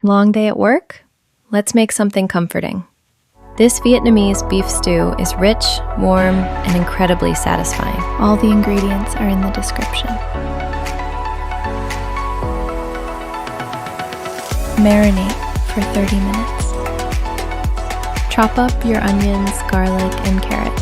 Long day at work? Let's make something comforting. This Vietnamese beef stew is rich, warm, and incredibly satisfying. All the ingredients are in the description. Marinate for 30 minutes. Chop up your onions, garlic, and carrots.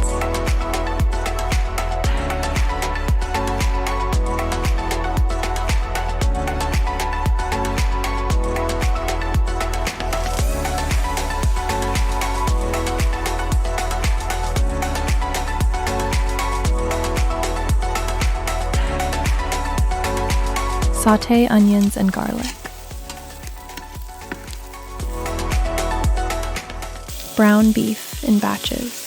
Sauté onions and garlic. Brown beef in batches.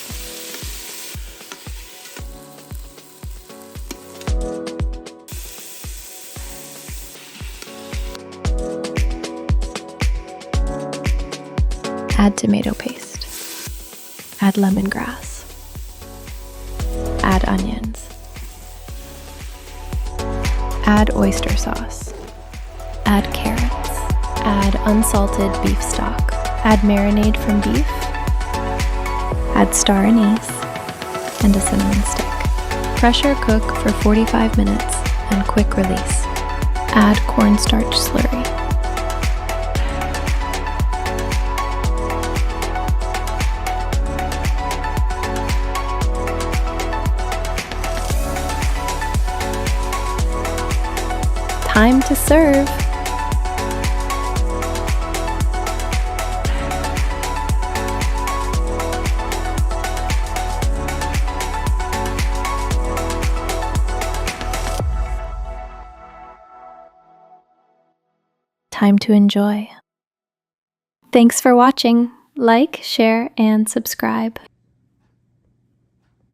Add tomato paste. Add lemongrass. Add onions. Add oyster sauce. Add carrots. Add unsalted beef stock. Add marinade from beef. Add star anise and a cinnamon stick. Pressure cook for 45 minutes and quick release. Add cornstarch slurry. Time to serve! Time to enjoy. Thanks for watching. Like, share, and subscribe.